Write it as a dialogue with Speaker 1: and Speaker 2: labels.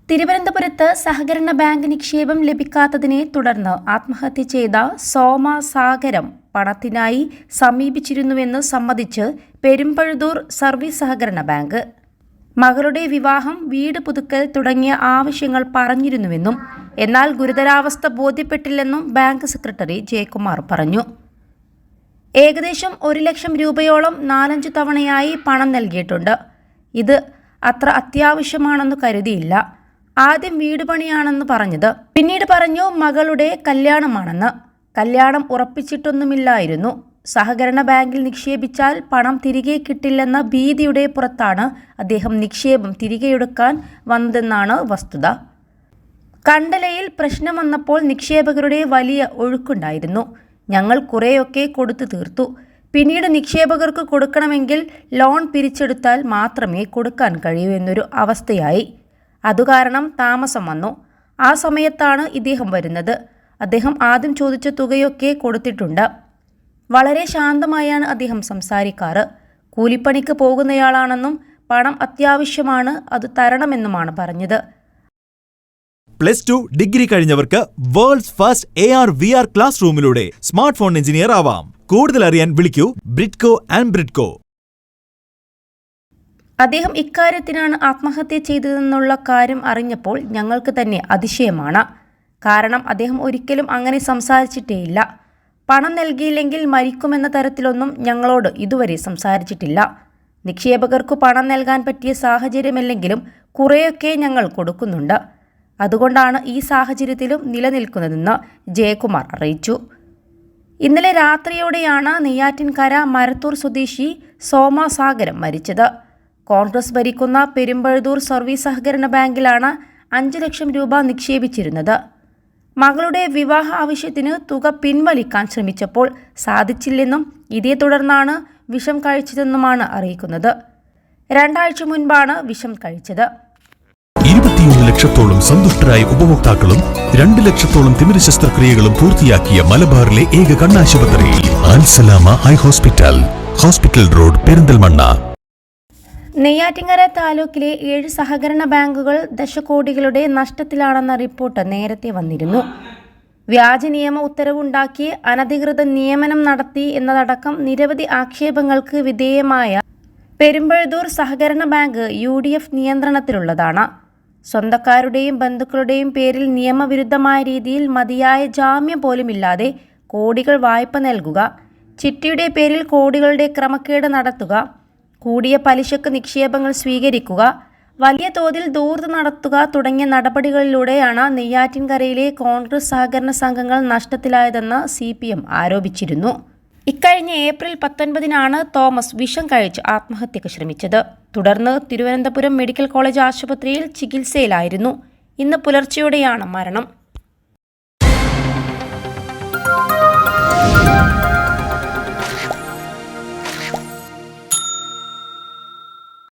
Speaker 1: തിരുവനന്തപുരത്ത് സഹകരണ ബാങ്ക് നിക്ഷേപം ലഭിക്കാത്തതിനെ തുടർന്ന് ആത്മഹത്യ ചെയ്ത സോമ സാഗരം പണത്തിനായി സമീപിച്ചിരുന്നുവെന്ന് സമ്മതിച്ച് പെരുമ്പഴുതൂർ സർവീസ് സഹകരണ ബാങ്ക്. മകളുടെ വിവാഹം, വീട് പുതുക്കൽ തുടങ്ങിയ ആവശ്യങ്ങൾ പറഞ്ഞിരുന്നുവെന്നും എന്നാൽ ഗുരുതരാവസ്ഥ ബോധ്യപ്പെട്ടില്ലെന്നും ബാങ്ക് സെക്രട്ടറി ജയകുമാർ പറഞ്ഞു. ഏകദേശം 1 ലക്ഷം രൂപയോളം 4-5 തവണയായി പണം നൽകിയിട്ടുണ്ട്. ഇത് അത്ര അത്യാവശ്യമാണെന്ന് കരുതിയില്ല. ആദ്യം വീട് പണിയാണെന്ന് പറഞ്ഞത്, പിന്നീട് പറഞ്ഞു മകളുടെ കല്യാണമാണെന്ന്. കല്യാണം ഉറപ്പിച്ചിട്ടൊന്നുമില്ലായിരുന്നു. സഹകരണ ബാങ്കിൽ നിക്ഷേപിച്ചാൽ പണം തിരികെ കിട്ടില്ലെന്ന ഭീതിയുടെ പുറത്താണ് അദ്ദേഹം നിക്ഷേപം തിരികെയെടുക്കാൻ വന്നതെന്നാണ് വസ്തുത. കണ്ടലയിൽ പ്രശ്നം വന്നപ്പോൾ നിക്ഷേപകരുടെ വലിയ ഒഴുക്കുണ്ടായിരുന്നു. ഞങ്ങൾ കുറേയൊക്കെ കൊടുത്തു തീർത്തു. പിന്നീട് നിക്ഷേപകർക്ക് കൊടുക്കണമെങ്കിൽ ലോൺ പിരിച്ചെടുത്താൽ മാത്രമേ കൊടുക്കാൻ കഴിയൂ എന്നൊരു അവസ്ഥയായി. അതുകാരണം താമസം വന്നു. ആ സമയത്താണ് ഇദ്ദേഹം വരുന്നത്. അദ്ദേഹം ആദ്യം ചോദിച്ച തുകയൊക്കെ കൊടുത്തിട്ടുണ്ട്. വളരെ ശാന്തമായാണ് അദ്ദേഹം സംസാരിക്കാറ്. കൂലിപ്പണിക്ക് പോകുന്നയാളാണെന്നും പണം അത്യാവശ്യമാണ്, അത് തരണമെന്നുമാണ് പറഞ്ഞത്.
Speaker 2: +2 ഡിഗ്രി കഴിഞ്ഞവർക്ക് വേൾഡ്സ് ഫസ്റ്റ് AR/VR ക്ലാസ് റൂമിലൂടെ സ്മാർട്ട് ഫോൺ എഞ്ചിനീയർ ആവാം. കൂടുതൽ അറിയാൻ വിളിക്കൂ ബ്രിഡ്കോ ആൻഡ് ബ്രിഡ്കോ.
Speaker 1: അദ്ദേഹം ഇക്കാര്യത്തിനാണ് ആത്മഹത്യ ചെയ്തതെന്നുള്ള കാര്യം അറിഞ്ഞപ്പോൾ ഞങ്ങൾക്ക് തന്നെ അതിശയമാണ്. കാരണം അദ്ദേഹം ഒരിക്കലും അങ്ങനെ സംസാരിച്ചിട്ടേയില്ല. പണം നൽകിയില്ലെങ്കിൽ മരിക്കുമെന്ന തരത്തിലൊന്നും ഞങ്ങളോട് ഇതുവരെ സംസാരിച്ചിട്ടില്ല. നിക്ഷേപകർക്ക് പണം നൽകാൻ പറ്റിയ സാഹചര്യമല്ലെങ്കിലും കുറേയൊക്കെ ഞങ്ങൾ കൊടുക്കുന്നുണ്ട്. അതുകൊണ്ടാണ് ഈ സാഹചര്യത്തിലും നിലനിൽക്കുന്നതെന്ന് ജയകുമാർ അറിയിച്ചു. ഇന്നലെ രാത്രിയോടെയാണ് നെയ്യാറ്റിൻകര മരത്തൂർ സ്വദേശി സോമ സാഗരം മരിച്ചത്. കോൺഗ്രസ് ഭരിക്കുന്ന പെരുമ്പഴുതൂർ സർവീസ് സഹകരണ ബാങ്കിലാണ് 5 ലക്ഷം രൂപ നിക്ഷേപിച്ചിരുന്നത്. മകളുടെ വിവാഹ ആവശ്യത്തിന് തുക പിൻവലിക്കാൻ ശ്രമിച്ചപ്പോൾ സാധിച്ചില്ലെന്നും ഇതേ തുടർന്നാണ് വിഷം കഴിച്ചതെന്നുമാണ് അറിയിക്കുന്നത്. 2 ആഴ്ച മുൻപാണ് വിഷം കഴിച്ചത്.
Speaker 3: 21 ലക്ഷത്തോളം സന്തുഷ്ടരായ ഉപഭോക്താക്കളും 2 ലക്ഷത്തോളം തിമിര ശസ്ത്രക്രിയകളും പൂർത്തിയാക്കിയ മലബാറിലെ ഏക കണ്ണാശുപത്രി Al Salama high hospital, hospital road, Perinthalmanna.
Speaker 1: Neyyattinkara താലൂക്കിലെ 7 സഹകരണ ബാങ്കുകൾ ദശകോടികളുടെ നഷ്ടത്തിലാണെന്ന റിപ്പോർട്ട് നേരത്തെ വന്നിരുന്നു. വ്യാജ നിയമ ഉത്തരവുണ്ടാക്കി അനധികൃത നിയമനം നടത്തി എന്നതടക്കം നിരവധി ആക്ഷേപങ്ങൾക്ക് വിധേയമായ പെരുമ്പഴുതൂർ സഹകരണ ബാങ്ക് UDF നിയന്ത്രണത്തിലുള്ളതാണ്. സ്വന്തക്കാരുടെയും ബന്ധുക്കളുടെയും പേരിൽ നിയമവിരുദ്ധമായ രീതിയിൽ മതിയായ ജാമ്യം പോലുമില്ലാതെ കോടികൾ വായ്പ നൽകുക, ചിട്ടിയുടെ പേരിൽ കോടികളുടെ ക്രമക്കേട് നടത്തുക, കൂടിയ പലിശക്ക് നിക്ഷേപങ്ങൾ സ്വീകരിക്കുക, വലിയ തോതിൽ ധൂർത്ത് നടത്തുക തുടങ്ങിയ നടപടികളിലൂടെയാണ് നെയ്യാറ്റിൻകരയിലെ കോൺഗ്രസ് സഹകരണ സംഘങ്ങൾ നഷ്ടത്തിലായതെന്ന് CPM ആരോപിച്ചിരുന്നു. ഇക്കഴിഞ്ഞ ഏപ്രിൽ 19-നാണ് തോമസ് വിഷം കഴിച്ച് ആത്മഹത്യക്ക് ശ്രമിച്ചത്. തുടർന്ന് തിരുവനന്തപുരം മെഡിക്കൽ കോളേജ് ആശുപത്രിയിൽ ചികിത്സയിലായിരുന്നു. ഇന്ന് പുലർച്ചെയോടെയാണ് മരണം.